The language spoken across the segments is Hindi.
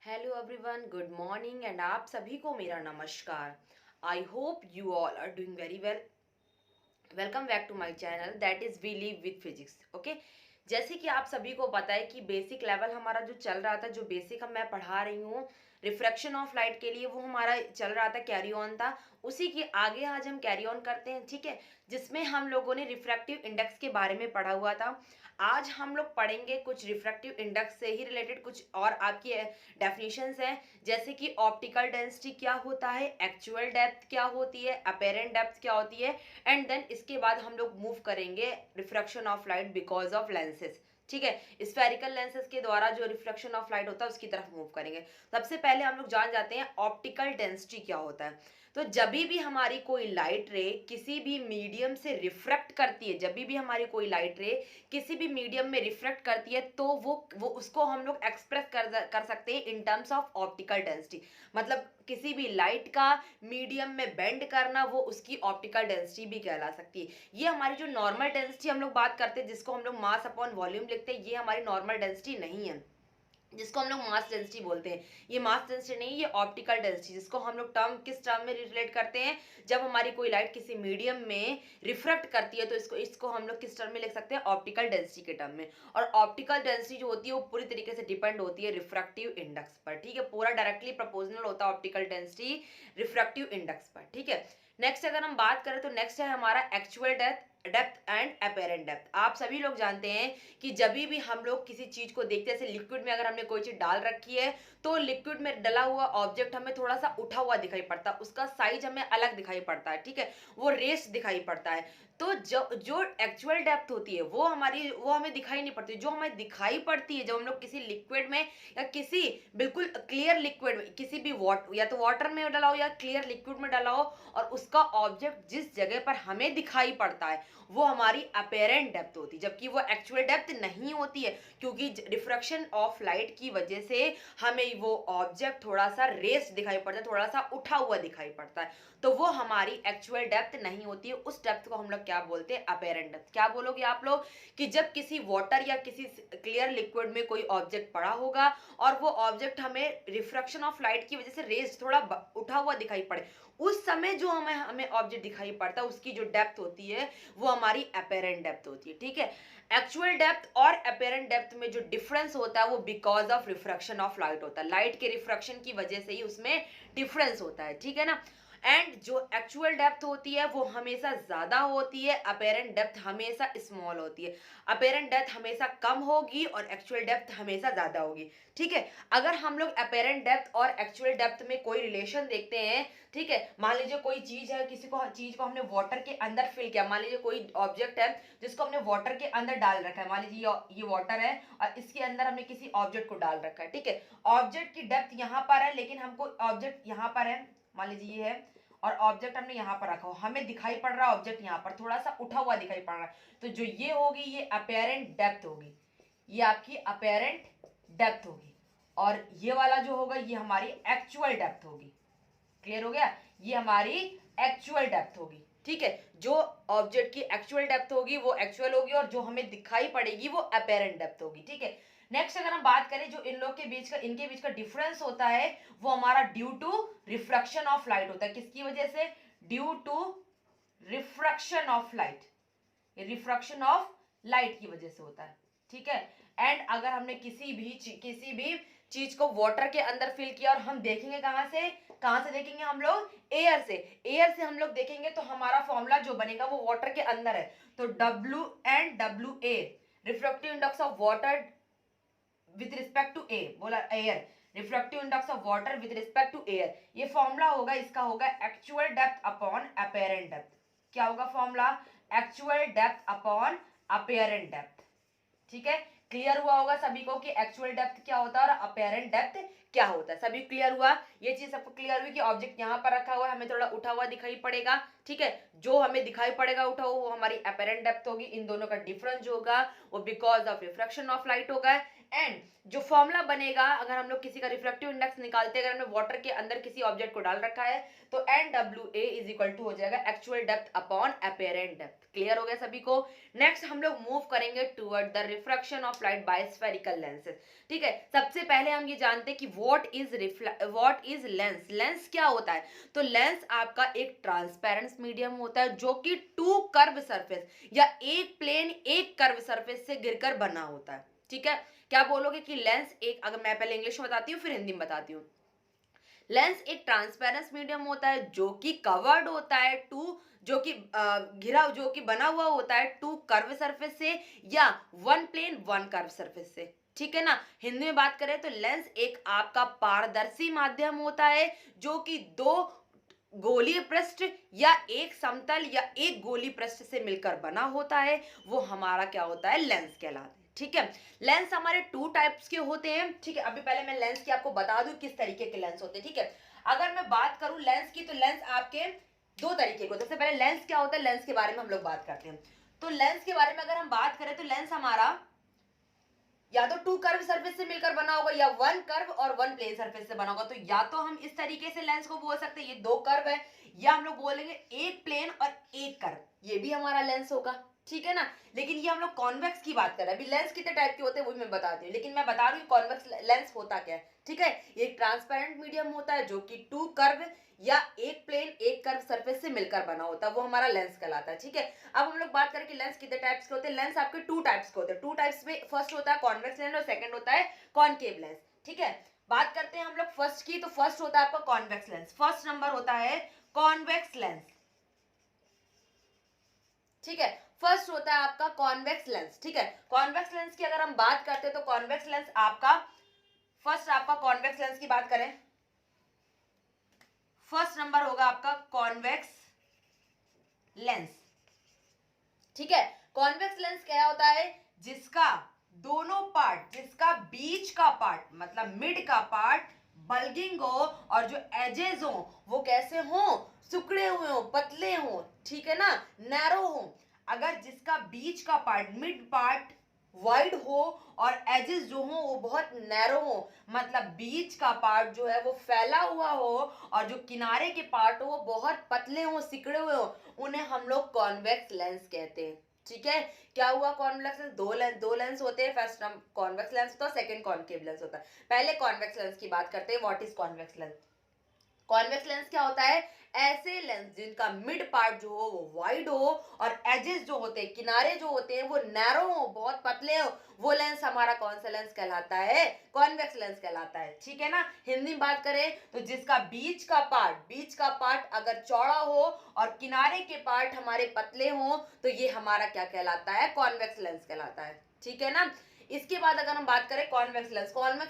Hello everyone, good morning and आप सभी को मेरा नमस्कार। I hope you all are doing very well. Welcome back to my channel that is we live with physics. Okay, जैसे कि आप सभी को पता है कि बेसिक लेवल हमारा जो चल रहा था, जो बेसिक हम मैं पढ़ा रही हूँ रिफ्रैक्शन ऑफ लाइट के लिए, वो हमारा चल रहा था, कैरी ऑन था। उसी के आगे आज हम कैरी ऑन करते हैं, ठीक है, जिसमें हम लोगों ने रिफ्रैक्टिव इंडेक्स के बारे में पढ़ा हुआ था। आज हम लोग पढ़ेंगे कुछ रिफ्रैक्टिव इंडेक्स से ही रिलेटेड कुछ और आपकी डेफिनेशंस हैं, जैसे कि ऑप्टिकल डेंसिटी क्या होता है, एक्चुअल डेप्थ क्या होती है, अपेरेंट डेप्थ क्या होती है, एंड देन इसके बाद हम लोग मूव करेंगे refraction of light because of lenses. ठीक है, स्फेरिकल लेंसेज के द्वारा जो रिफ्लेक्शन ऑफ लाइट होता है उसकी तरफ मूव करेंगे। सबसे पहले हम लोग जान जाते हैं ऑप्टिकल डेंसिटी क्या होता है। तो जब भी हमारी कोई लाइट रे किसी भी मीडियम से रिफ्रैक्ट करती है, जब भी हमारी कोई लाइट रे किसी भी मीडियम में रिफ्रैक्ट करती है, तो वो उसको हम लोग एक्सप्रेस कर सकते हैं in terms of optical density. मतलब किसी भी लाइट का मीडियम में बेंड करना, वो उसकी ऑप्टिकल डेंसिटी भी कहला सकती है। ये हमारी जो नॉर्मल डेंसिटी हम लोग बात करते हैं, जिसको हम लोग मास अपॉन वॉल्यूम लिखते हैं, ये हमारी नॉर्मल डेंसिटी नहीं है, जिसको हम लोग मास डेंसिटी बोलते हैं। ये मास डेंसिटी नहीं, ये ऑप्टिकल डेंसिटी, जिसको हम लोग किस टर्म में रिलेट करते हैं, जब हमारी कोई लाइट किसी मीडियम में रिफ्रैक्ट करती है, तो इसको इसको हम लोग किस टर्म में लिख सकते हैं, ऑप्टिकल डेंसिटी के टर्म में। और ऑप्टिकल डेंसिटी जो होती है वो पूरी तरीके से डिपेंड होती है रिफ्रैक्टिव इंडेक्स पर। ठीक है, पूरा डायरेक्टली प्रोपोर्शनल होता है ऑप्टिकल डेंसिटी रिफ्रैक्टिव इंडेक्स पर। ठीक है, नेक्स्ट अगर हम बात करें तो नेक्स्ट है हमारा actual depth and apparent depth. आप सभी लोग जानते हैं कि जब भी हम लोग किसी चीज को देखते हैं, जैसे लिक्विड में अगर हमने कोई चीज डाल रखी है, तो लिक्विड में डला हुआ ऑब्जेक्ट हमें थोड़ा सा उठा हुआ दिखाई पड़ता है, उसका साइज हमें अलग दिखाई पड़ता है, ठीक है, वो रेस दिखाई पड़ता है। तो जो जो एक्चुअल डेप्थ होती है वो हमें दिखाई नहीं पड़ती। जो हमें दिखाई पड़ती है जब हम लोग किसी लिक्विड में या किसी बिल्कुल क्लियर लिक्विड में, किसी भी वाटर, या तो वाटर में डाला हो या क्लियर लिक्विड में डाला हो, और उसका ऑब्जेक्ट जिस जगह पर हमें दिखाई पड़ता है वो हमारी अपेरेंट डेप्थ होती है, जबकि वो एक्चुअल डेप्थ नहीं होती है, क्योंकि रिफ्रैक्शन ऑफ लाइट की वजह से हमें वो ऑब्जेक्ट थोड़ा सा रेस दिखाई पड़ता है, थोड़ा सा उठा हुआ दिखाई पड़ता है, तो वो हमारी एक्चुअल डेप्थ नहीं होती है। उस डेप्थ को हम लोग क्या बोलते हैं, अपेरेंट डेप्थ। क्या बोलोगे आप लोग कि जब किसी वाटर या किसी क्लियर लिक्विड में कोई ऑब्जेक्ट पड़ा होगा और वो ऑब्जेक्ट हमें रिफ्रैक्शन ऑफ लाइट की वजह से रेस थोड़ा उठा हुआ दिखाई पड़े, उस समय जो हमें हमें ऑब्जेक्ट दिखाई पड़ता है उसकी जो डेप्थ होती है वो हमारी अपेरेंट डेप्थ होती है। ठीक है, एक्चुअल डेप्थ और अपेरेंट डेप्थ में जो डिफरेंस होता है वो because of refraction of light होता है, लाइट के रिफ्रैक्शन की वजह से ही उसमें डिफरेंस होता है। ठीक है ना, एंड जो एक्चुअल डेप्थ होती है वो हमेशा ज्यादा होती है, अपेरेंट डेप्थ हमेशा स्मॉल होती है। अपेरेंट डेप्थ हमेशा कम होगी और एक्चुअल डेप्थ हमेशा ज्यादा होगी। ठीक है, अगर हम लोग अपेरेंट डेप्थ और एक्चुअल डेप्थ में कोई रिलेशन देखते हैं, ठीक है, मान लीजिए कोई चीज है, किसी को चीज को हमने वाटर के अंदर फिल किया, मान लीजिए कोई ऑब्जेक्ट है जिसको हमने वाटर के अंदर डाल रखा है, मान लीजिए ये वाटर है और इसके अंदर हमने किसी ऑब्जेक्ट को डाल रखा है। ठीक है, ऑब्जेक्ट की डेप्थ यहाँ पर है, लेकिन हमको ऑब्जेक्ट यहाँ पर है, मान लीजिए ये है, और ऑब्जेक्ट हमने यहाँ पर रखा हो, हमें दिखाई पड़ रहा है ऑब्जेक्ट यहाँ पर थोड़ा सा उठा हुआ दिखाई पड़ रहा है, तो जो ये होगी ये अपेरेंट डेप्थ होगी, ये आपकी अपेरेंट डेप्थ होगी। और ये वाला जो होगा ये हमारी एक्चुअल डेप्थ होगी। क्लियर हो गया, ये हमारी एक्चुअल डेप्थ होगी। ठीक है, जो ऑब्जेक्ट की एक्चुअल डेप्थ होगी वो एक्चुअल होगी, और जो हमें दिखाई पड़ेगी वो अपेरेंट डेप्थ होगी। ठीक है, नेक्स्ट अगर हम बात करें जो इन लोग के बीच का, इनके बीच का डिफरेंस होता है वो हमारा due to refraction of light होता है। किसकी वजह से, due to refraction of light, ये रिफ्रैक्शन ऑफ लाइट की वजह से होता है। ठीक है, एंड अगर हमने किसी भी चीज को वाटर के अंदर फिल किया और हम देखेंगे कहां से देखेंगे हम लोग, एयर से हम लोग देखेंगे, तो हमारा फॉर्मूला जो बनेगा वो वाटर के अंदर है, तो W and WA, refractive index of water with respect to a, बोला air, refractive index of water with respect to air, ये फॉर्मूला होगा, इसका होगा actual depth upon apparent depth. क्या होगा formula, actual depth upon apparent depth. ठीक है, क्लियर हुआ होगा सभी को कि एक्चुअल डेप्थ क्या होता है और अपेरेंट डेप्थ क्या होता है। सभी क्लियर हुआ, ये चीज सबको क्लियर हुई कि ऑब्जेक्ट यहाँ पर रखा हुआ है, हमें थोड़ा उठा हुआ दिखाई पड़ेगा। ठीक है, जो हमें दिखाई पड़ेगा उठा हुआ वो हमारी अपेरेंट डेप्थ होगी। इन दोनों का डिफरेंस जो होगा वो because of refraction of light होगा, एंड जो फॉर्मूला बनेगा, अगर हम लोग किसी का रिफ्रैक्टिव इंडेक्स निकालते हैं, अगर हमने वाटर के अंदर किसी ऑब्जेक्ट को डाल रखा है तो NWA इज इक्वल टू हो जाएगा actual depth upon apparent depth. Clear हो गया सभी को। नेक्स्ट हम लोग मूव करेंगे toward the refraction of light by spherical lenses. ठीक है, सबसे पहले हम ये जानते हैं कि व्हाट इज लेंस। लेंस क्या होता है? तो लेंस आपका एक ट्रांसपेरेंट मीडियम होता है जो कि टू कर्व सरफेस या एक प्लेन एक कर्व सरफेस से गिरकर बना होता है। ठीक है, क्या बोलोगे कि लेंस एक, अगर मैं पहले इंग्लिश में बताती हूँ फिर हिंदी में बताती हूँ। लेंस एक ट्रांसपेरेंट मीडियम होता है जो कि कवर्ड होता है टू, जो कि घिरा, जो कि बना हुआ होता है टू कर्व सरफेस से या one plane one curve surface से। ठीक है ना। हिंदी में बात करें तो लेंस एक आपका पारदर्शी माध्यम होता है जो कि दो गोलीय पृष्ठ या एक समतल या एक गोली पृष्ठ से मिलकर बना होता है, वो हमारा क्या होता है? लेंस कहलाता है। ठीक है, लेंस हमारे टू टाइप्स के होते हैं। ठीक है, अभी पहले मैं लेंस की आपको बता दूं किस तरीके के लेंस होते हैं। ठीक है, अगर मैं बात करूं लेंस की तो लेंस आपके दो तरीके के। सबसे पहले लेंस क्या होता है, लेंस के बारे में हम लोग बात करते हैं। तो लेंस के बारे में अगर हम बात करें तो लेंस हमारा या तो टू कर्व सरफेस से मिलकर बना होगा या वन कर्व और वन प्लेन सरफेस से बना होगा। तो या तो हम इस तरीके से लेंस को बोल सकते हैं ये दो कर्व है, या हम लोग बोलेंगे एक प्लेन और एक कर्व, ये भी हमारा लेंस होगा। ठीक है ना। लेकिन ये हम लोग कॉन्वेक्स की बात कर रहे हैं। अभी लेंस कितने टाइप के होते हैं वो भी मैं बताती हूँ, लेकिन मैं बता रही हूँ कॉन्वेक्स लेंस होता क्या है। ठीक है, ये एक ट्रांसपेरेंट मीडियम होता है जो कि टू कर्व या एक प्लेन एक कर्व सरफेस से मिलकर बना होता है, वो हमारा लेंस कहलाता है। ठीक है, अब हम लोग बात करें कि लेंस कितने टाइप्स के होते हैं। लेंस आपके टू टाइप्स के होते हैं। टू टाइप्स में फर्स्ट होता है कॉन्वेक्स लेंस और सेकंड होता है कॉनकेव लेंस। ठीक है, बात करते हैं हम लोग फर्स्ट की, तो फर्स्ट होता है आपका कॉन्वेक्स लेंस। फर्स्ट नंबर होता है कॉन्वेक्स लेंस। ठीक है, फर्स्ट होता है आपका कॉन्वेक्स लेंस। ठीक है, कॉन्वेक्स लेंस की अगर हम बात करते हैं तो कॉन्वेक्स लेंस आपका फर्स्ट, आपका कॉन्वेक्स लेंस की बात करें, फर्स्ट नंबर होगा आपका कॉन्वेक्स लेंस। ठीक है, कॉन्वेक्स लेंस क्या होता है? जिसका दोनों पार्ट, जिसका बीच का पार्ट मतलब मिड का पार्ट बल्गिंग हो और जो एजेस हो वो कैसे हो? सिकुड़े हुए हो, पतले हो। ठीक है ना, नैरो हो। अगर जिसका बीच का पार्ट, मिड पार्ट वाइड हो और एजेस जो हो वो बहुत नैरो हो, मतलब बीच का पार्ट जो है वो फैला हुआ हो और जो किनारे के पार्ट हो वो बहुत पतले हो, सिकुड़े हुए हो, उन्हें हम लोग कॉन्वेक्स लेंस कहते हैं। ठीक है, क्या हुआ? कॉन्वेक्स लेंस दो लेंस होते हैं। फर्स्ट कॉन्वेक्स लेंस होता है, सेकंड कॉनकेव लेंस होता है। पहले कॉन्वेक्स लेंस की बात करते हैं। What is convex lens? Convex lens क्या होता है? ऐसे लेंस जिनका मिड पार्ट जो हो वो वाइड हो और एजेस जो होते हैं, किनारे जो होते हैं वो नैरो हो, बहुत पतले हो, वो लेंस हमारा कौन सा लेंस कहलाता है? कॉन्वेक्स लेंस कहलाता है। ठीक है ना। हिंदी में बात करें तो जिसका बीच का पार्ट अगर चौड़ा हो और किनारे के पार्ट हमारे पतले हो तो ये हमारा क्या कहलाता है? कॉन्वेक्स लेंस कहलाता है। ठीक है ना। इसके बाद अगर हम बात करें कॉन्वेक्स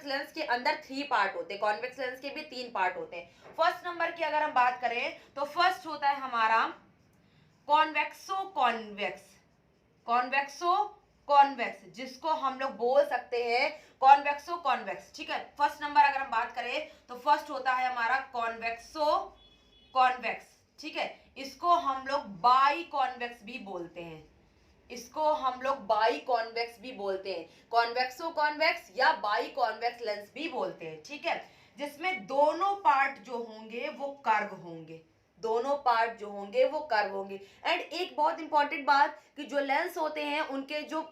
लेंस के अंदर थ्री पार्ट होते हैं। कॉन्वेक्स लेंस के भी तीन पार्ट होते हैं। फर्स्ट नंबर की अगर हम बात करें तो फर्स्ट होता है हमारा कॉन्वेक्सो कॉन्वेक्स। कॉन्वेक्सो कॉन्वेक्स जिसको हम लोग बोल सकते हैं कॉन्वेक्सो कॉन्वेक्स। ठीक है, फर्स्ट नंबर अगर हम बात करें तो फर्स्ट होता है हमारा कॉन्वेक्सो कॉन्वेक्स। ठीक है, इसको हम लोग बाई कॉन्वेक्स भी बोलते हैं। इसको हम लोग बाई कॉन्वेक्स भी बोलते हैं, कॉन्वेक्सो कॉन्वेक्स या बाई कॉन्वेक्स लेंस भी बोलते हैं। ठीक है, जिसमें दोनों पार्ट जो होंगे वो कर्व होंगे, दोनों पार्ट जो होंगे वो कर्व होंगे। एंड एक बहुत इंपॉर्टेंट बात कि जो लेंस होते हैं उनके जो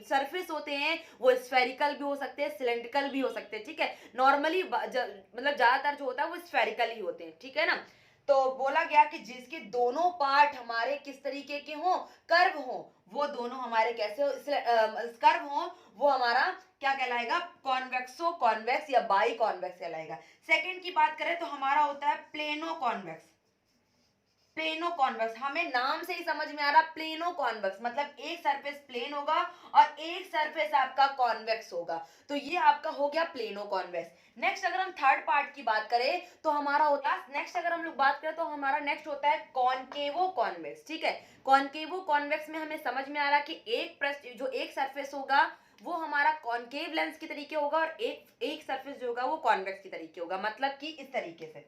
सरफेस होते हैं वो स्फेरिकल भी हो सकते हैं, सिलेंड्रिकल भी हो सकते हैं। ठीक है, नॉर्मली मतलब ज्यादातर जो होता है वो स्फेरिकल ही होते हैं। ठीक है ना। तो बोला गया कि जिसके दोनों पार्ट हमारे किस तरीके के हों? कर्व हो, वो दोनों हमारे कैसे कर्व हो, वो हमारा क्या कहलाएगा? कॉन्वेक्सो कॉन्वेक्स या बाई कॉन्वेक्स कहलाएगा। सेकंड की बात करें तो हमारा होता है प्लेनो कॉन्वेक्स। प्लेनो कॉन्वेक्स, हमें नाम से ही समझ में आ रहा, प्लेनो कॉन्वेक्स मतलब एक सरफेस प्लेन होगा और एक सरफेस आपका कॉन्वेक्स होगा, तो ये आपका हो गया प्लेनो कॉन्वेक्स। नेक्स्ट अगर हम थर्ड पार्ट की बात करें तो हमारा होता है, नेक्स्ट अगर हम लोग बात करें तो हमारा नेक्स्ट होता है कॉनकेवो कॉन्वेक्स। ठीक है, कॉनकेवो कॉन्वेक्स में हमें समझ में आ रहा कि एक पृष्ठ जो एक सरफेस होगा वो हमारा कॉनकेव लेंस के तरीके होगा और एक सरफेस जो होगा वो कॉन्वेक्स के तरीके होगा। मतलब कि इस तरीके से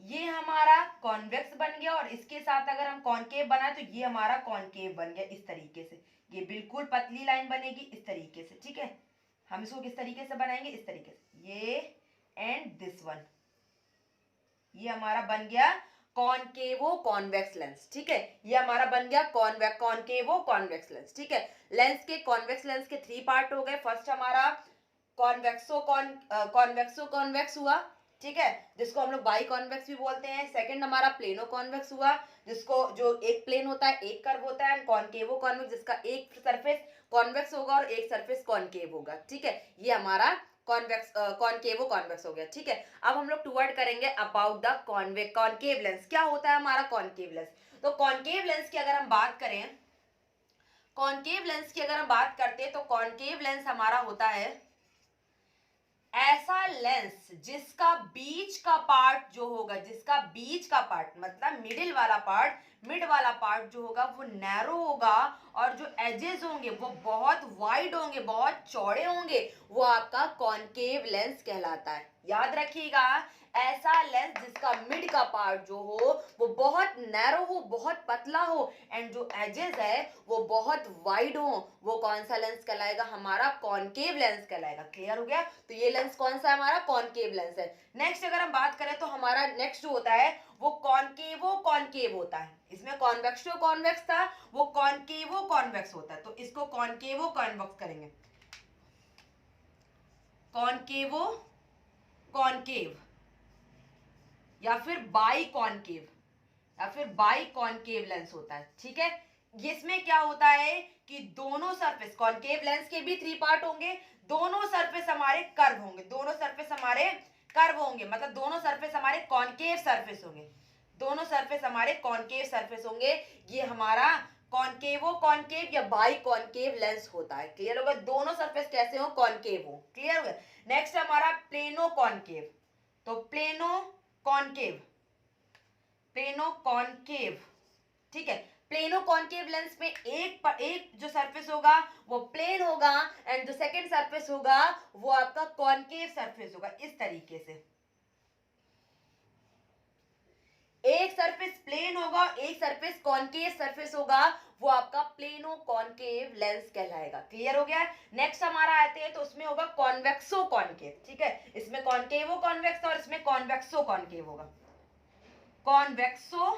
ये हमारा कॉन्वेक्स बन गया और इसके साथ अगर हम कॉनकेव बनाए तो ये हमारा कॉनकेव बन गया इस तरीके से। ये बिल्कुल पतली लाइन बनेगी इस तरीके से। ठीक है, हम इसको किस तरीके से बनाएंगे, इस तरीके से, ये एंड दिस वन, ये हमारा बन गया कॉनकेवो कॉन्वेक्स लेंस। ठीक है, ये हमारा बन गया कॉनकेवो कॉन्वेक्स लेंस। ठीक है, लेंस के कॉन्वेक्स लेंस के 3 पार्ट हो गए। फर्स्ट हमारा कॉन्वेक्सो कॉन्वेक्स हुआ, ठीक है, जिसको हम लोग बाई कॉन्वेक्स भी बोलते हैं। सेकंड हमारा प्लेनो कॉन्वेक्स हुआ, जिसको जो एक प्लेन होता है, एक कर्व होता है। एंड कॉनकेवो कॉन्वेक्स, जिसका एक सरफेस कॉन्वेक्स होगा और एक सरफेस कॉनकेव होगा। ठीक है, ये हमारा कॉनकेवो कॉन्वेक्स हो गया। ठीक है, अब हम लोग टूवर्ड करेंगे अबाउट द कॉनकेव लेंस। क्या होता है हमारा कॉनकेव लेंस? तो कॉनकेव लेंस की अगर हम बात करें, कॉनकेव लेंस की अगर हम बात करते हैं, तो कॉनकेव लेंस हमारा होता है ऐसा लेंस जिसका बीच का पार्ट जो होगा, जिसका बीच का पार्ट मतलब मिड वाला पार्ट जो होगा वो नैरो होगा, और जो एजेस होंगे वो बहुत वाइड होंगे, बहुत चौड़े होंगे, वो आपका कॉनकेव लेंस कहलाता है। याद रखिएगा, ऐसा लेंस जिसका मिड का पार्ट जो हो वो बहुत नैरो हो, बहुत पतला हो, एंड जो एजेस है वो बहुत वाइड हो, वो कौन सा लेंस कहलाएगा? हमारा कॉनकेव लेंस कहलाएगा। क्लियर हो गया? तो ये लेंस कौन सा है? हमारा कॉनकेव लेंस है। नेक्स्ट अगर हम बात करें तो हमारा नेक्स्ट जो होता है वो कॉनकेवो कॉनकेव होता है। इसमें कॉन्वेक्सो कॉन्वेक्स था, वो कॉनकेवो कॉन्वेक्स होता है। तो इसको कॉनकेवो कॉन्वेक्स करेंगे, कॉनकेवो कॉनकेव या फिर बाई कॉनकेव, या फिर बाई कॉनकेव लेंस होता है। ठीक है, इसमें क्या होता है कि दोनों सरफेस, कॉनकेव लेंस के भी 3 पार्ट होंगे, दोनों सरफेस हमारे कर्व होंगे, दोनों सरफेस हमारे कर्व होंगे, मतलब दोनों सरफेस हमारे कॉनकेव सरफेस होंगे, दोनों सरफेस हमारे कॉनकेव सरफेस होंगे। ये हमारा कॉनकेवो कॉनकेव या बाई कॉनकेव लेंस होता है। क्लियर होगा? दोनों सरफेस कैसे हो? कॉनकेव हो। क्लियर हो गया? नेक्स्ट हमारा प्लेनो कॉनकेव। तो प्लेनो कॉनकेव, प्लेनो कॉनकेव, ठीक है, प्लेनो कॉनकेव लेंस में एक जो सरफेस होगा वो प्लेन होगा, एंड जो सेकंड सरफेस होगा वो आपका कॉनकेव सरफेस होगा। इस तरीके से एक सरफेस प्लेन होगा, एक सरफेस कॉनकेव सरफेस होगा, वो आपका प्लेनो कॉनकेव लेंस कहलाएगा। क्लियर हो गया? नेक्स्ट हमारा आते हैं तो उसमें होगा कॉन्वेक्सो कॉनकेव। ठीक है, इसमें कॉनकेवो कॉन्वेक्स और इसमें कॉन्वेक्सो कॉनकेव होगा। कॉन्वेक्सो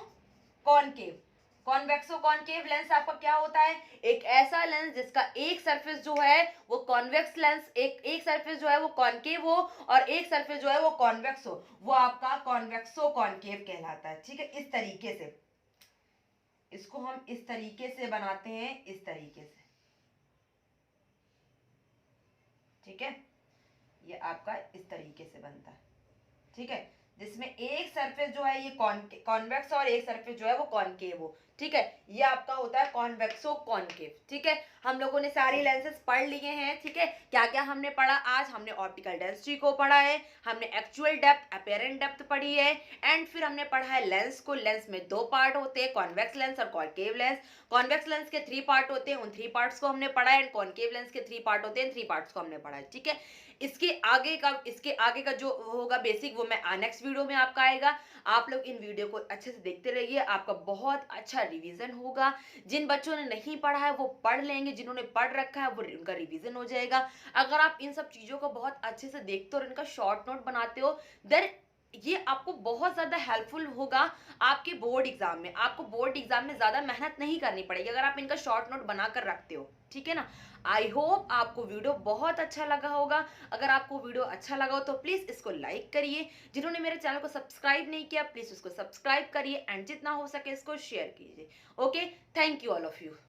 कॉनकेव, कॉन्वेक्सो कॉनकेव लेंस आपका क्या होता है? एक ऐसा लेंस जिसका एक सरफेस जो है वो कॉन्वेक्स लेंस, एक सरफेस जो है वो कॉनकेव हो और एक सरफेस जो है वो कॉन्वेक्स हो, वो आपका कॉन्वेक्सो कॉनकेव कहलाता है। ठीक है, इस तरीके से इसको हम इस तरीके से बनाते हैं, इस तरीके से। ठीक है, ये आपका इस तरीके से बनता है। ठीक है, जिसमें एक सरफेस जो है ये कॉन्वेक्स और एक सरफेस जो है वो कॉनकेव हो। ठीक है, ये आपका होता है कॉन्वेक्सो कॉनकेव। ठीक है, हम लोगों ने सारी लेंसेज पढ़ लिए हैं। ठीक है, क्या क्या हमने पढ़ा आज? हमने ऑप्टिकल डेंसिटी को पढ़ा है, हमने एक्चुअल डेप्थ, अपेरेंट डेप्थ पढ़ी है, एंड फिर हमने पढ़ा है लेंस को। लेंस में 2 पार्ट होते हैं, कॉन्वेक्स लेंस और कॉनकेव लेंस। कॉन्वेक्स लेंस के 3 पार्ट होते हैं, उन 3 पार्ट्स को हमने पढ़ा है, एंड कॉनकेव लेंस के 3 पार्ट होते हैं, 3 पार्ट्स को हमने पढ़ा है। ठीक है, इसके आगे का जो होगा बेसिक वो मैं नेक्स्ट वीडियो में आपका आएगा। आप लोग इन वीडियो को अच्छे से देखते रहिए, आपका बहुत अच्छा रिवीजन होगा। जिन बच्चों ने नहीं पढ़ा है वो पढ़ लेंगे, जिन्होंने पढ़ रखा है वो उनका रिवीजन हो जाएगा। अगर आप इन सब चीजों को बहुत अच्छे से देखते हो और इनका शॉर्ट नोट बनाते हो, देन ये आपको बहुत ज्यादा हेल्पफुल होगा आपके बोर्ड एग्जाम में। आपको बोर्ड एग्जाम में ज्यादा मेहनत नहीं करनी पड़ेगी अगर आप इनका शॉर्ट नोट बनाकर रखते हो। ठीक है ना? आई होप आपको वीडियो बहुत अच्छा लगा होगा। अगर आपको वीडियो अच्छा लगा हो तो प्लीज इसको लाइक करिए। जिन्होंने मेरे चैनल को सब्सक्राइब नहीं किया प्लीज उसको सब्सक्राइब करिए, एंड जितना हो सके इसको शेयर कीजिए। Okay, thank you all of you.